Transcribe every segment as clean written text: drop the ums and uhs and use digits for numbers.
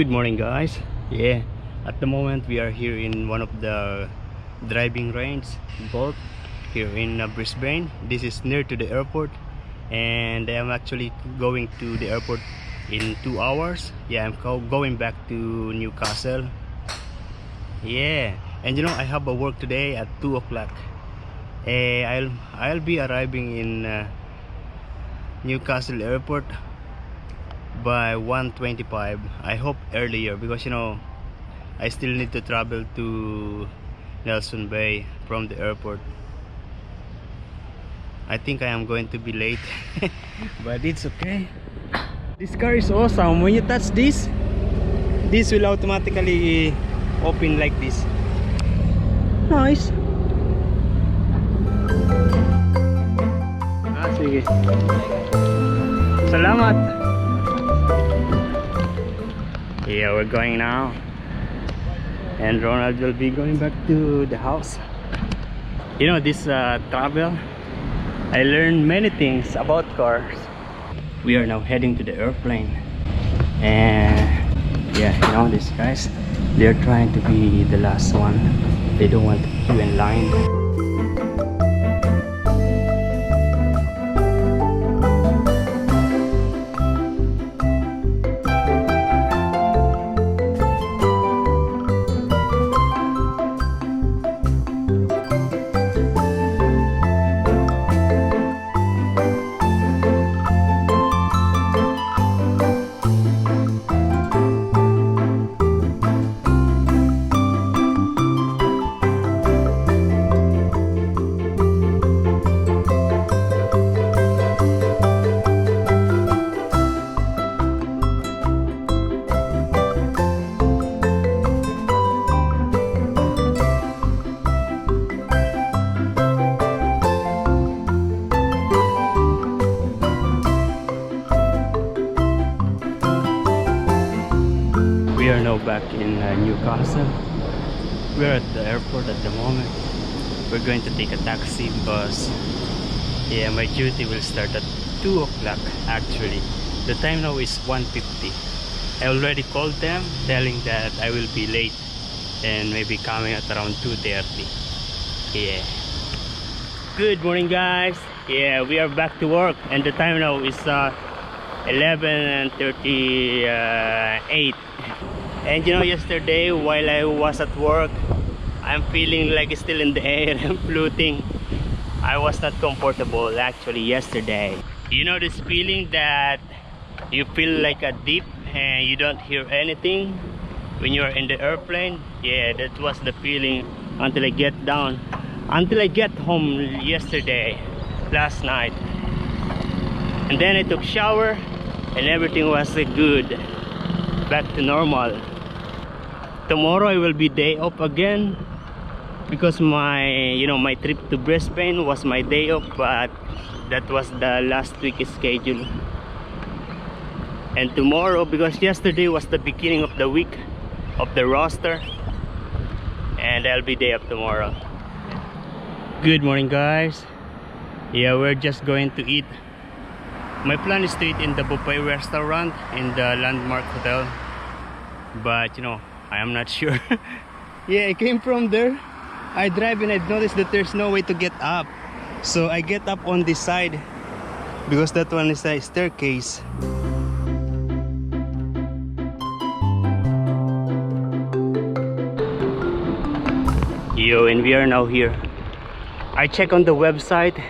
Good morning, guys. Yeah, at the moment we are here in one of the driving range, both here in Brisbane. This is near to the airport, and I am actually going to the airport in 2 hours. Yeah, I'm going back to Newcastle. Yeah, and I have a work today at 2 o'clock. I'll be arriving in Newcastle airport by 1:25. I hope earlier, because I still need to travel to Nelson Bay from the airport. I think I am going to be late but it's okay. This car is awesome. When you touch this will automatically open like this. Nice. Sige. Salamat. Yeah, we're going now, and Ronald will be going back to the house. This travel, I learned many things about cars. We are now heading to the airplane, and yeah, these guys, they're trying to be the last one. They don't want to queue in line. We are now back in Newcastle. We're at the airport at the moment. We're going to take a taxi because my duty will start at 2 o'clock actually. The time now is 1:50. I already called them telling that I will be late and maybe coming at around 2:30. Yeah. Good morning, guys. Yeah, we are back to work, and the time now is 11:38. And yesterday while I was at work, I'm feeling like it's still in the air. I'm floating. I was not comfortable actually yesterday. This feeling that you feel like a deep and you don't hear anything when you're in the airplane? Yeah, that was the feeling until I get down, until I get home yesterday, last night. And then I took shower and everything was good, back to normal. Tomorrow I will be day off again because my trip to Brisbane was my day off, but that was the last week schedule. And tomorrow, because yesterday was the beginning of the week of the roster, and I'll be day off tomorrow. Good morning, guys. Yeah, we're just going to eat. My plan is to eat in the buffet restaurant in the Landmark Hotel, but I am not sure. Yeah, I came from there. I drive and I noticed that there's no way to get up, so I get up on this side because that one is a staircase. And we are now here. I check on the website,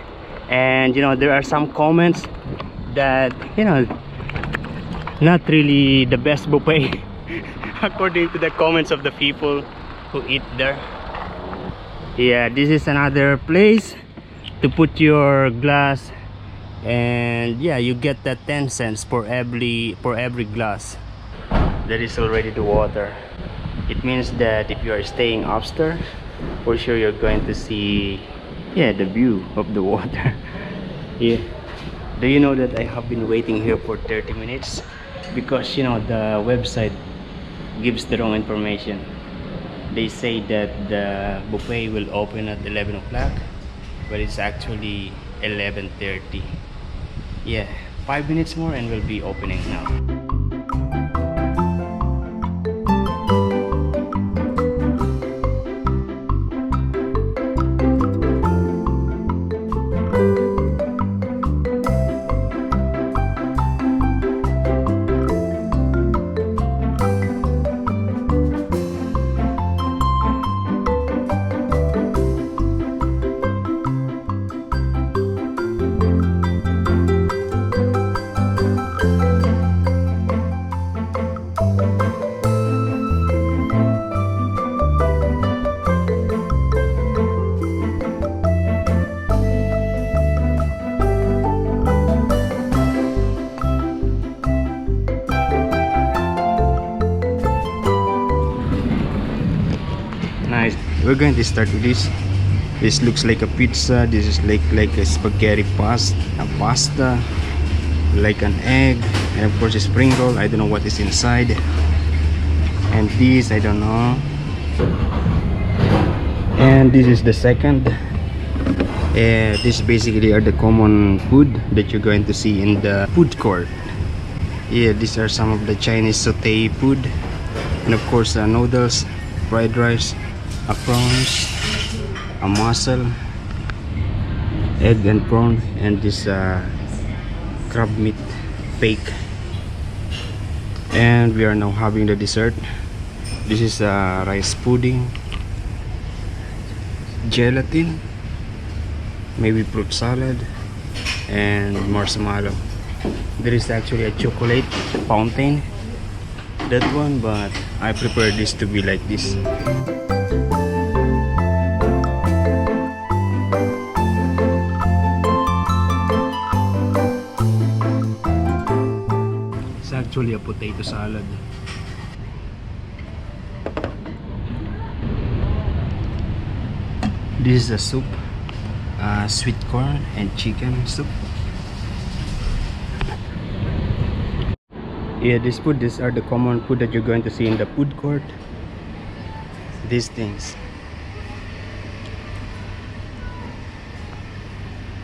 and there are some comments that not really the best buffet according to the comments of the people who eat there. Yeah, this is another place to put your glass, and yeah, you get that 10 cents for every glass. That is already the water. It means that if you are staying upstairs, for sure you're going to see the view of the water. Yeah. Do you know that I have been waiting here for 30 minutes because the website gives the wrong information. They say that the buffet will open at 11 o'clock, but it's actually 11:30. Yeah, 5 minutes more and we'll be opening now. we're going to start with this. This looks like a pizza. This is like a spaghetti pasta, like an egg, and of course a spring roll. I don't know what is inside. And this, I don't know. And this is the second. This basically are the common food that you're going to see in the food court. Yeah, these are some of the Chinese saute food, and of course noodles, fried rice, prawns, a mussel, egg and prawn, and this crab meat bake. And we are now having the dessert. This is rice pudding, gelatin, maybe fruit salad, and marshmallow. There is actually a chocolate fountain, that one, but I prefer this to be like this. It's actually a potato salad. This is a soup, sweet corn and chicken soup. Yeah, these are the common food that you're going to see in the food court. These things.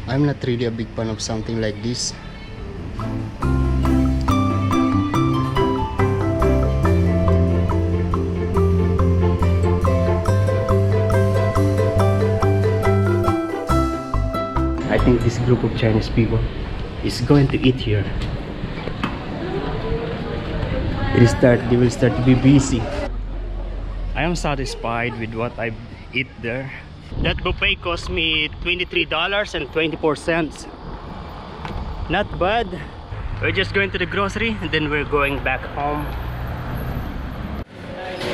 I'm not really a big fan of something like this. I think this group of Chinese people is going to eat here. They will start to be busy. I am satisfied with what I eat there. That buffet cost me $23.24. Not bad. We're just going to the grocery and then we're going back home.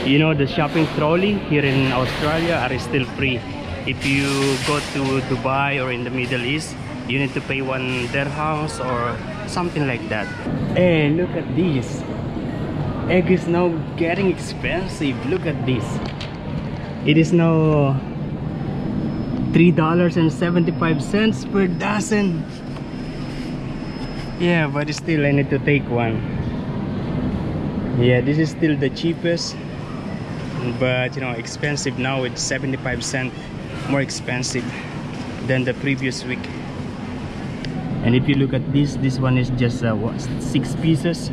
You know, the shopping trolley here in Australia are still free. If you go to Dubai or in the Middle East, you need to pay 1 dirhams or something like that. Hey, look at this. Egg is now getting expensive. Look at this. It is now $3.75 per dozen. Yeah, but still I need to take one. Yeah, this is still the cheapest, but you know, expensive now. It's 75 cents more expensive than the previous week. And if you look at this one is just 6 pieces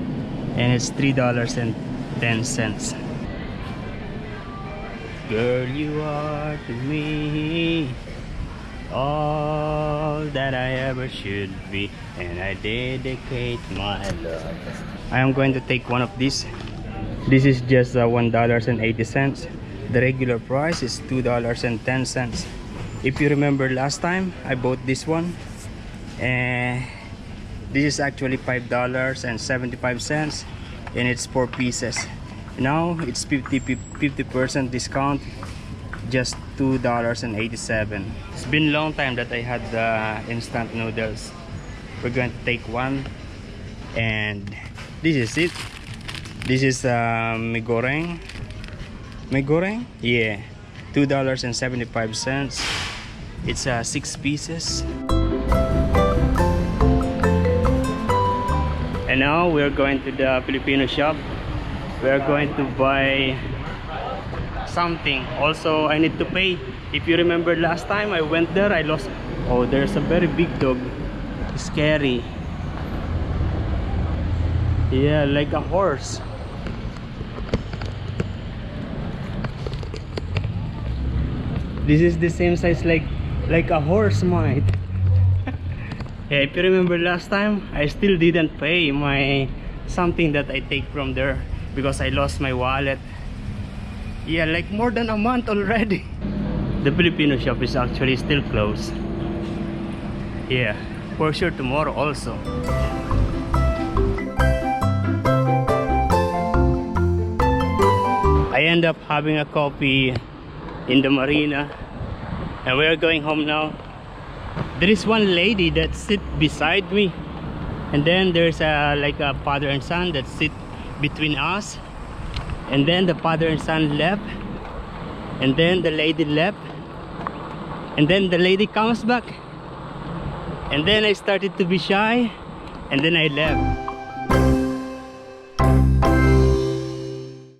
and it's $3.10. Girl, you are to me all that I ever should be, and I dedicate my love. I am going to take one of these. This is just $1.80. The regular price is $2.10. If you remember last time I bought this one, and this is actually $5.75 and it's 4 pieces. Now it's 50% discount, just $2.87. It's been a long time that I had the instant noodles. We're going to take one, and this is it. This is mee goreng. Mee goreng? Yeah, $2.75. It's 6 pieces. And now we're going to the Filipino shop. We're going to buy something. Also, I need to pay. If you remember last time I went there, I lost. Oh, there's a very big dog. Scary. Yeah, like a horse. This is the same size like a horse might. Yeah, if you remember last time, I still didn't pay my something that I take from there because I lost my wallet. Yeah, like more than a month already. The Filipino shop is actually still closed. Yeah, for sure tomorrow also. I end up having a coffee in the marina, and we are going home now. There is one lady that sit beside me, and then there's like a father and son that sit between us, and then the father and son left, And then the lady left. And then the lady comes back. And then I started to be shy. And then I left.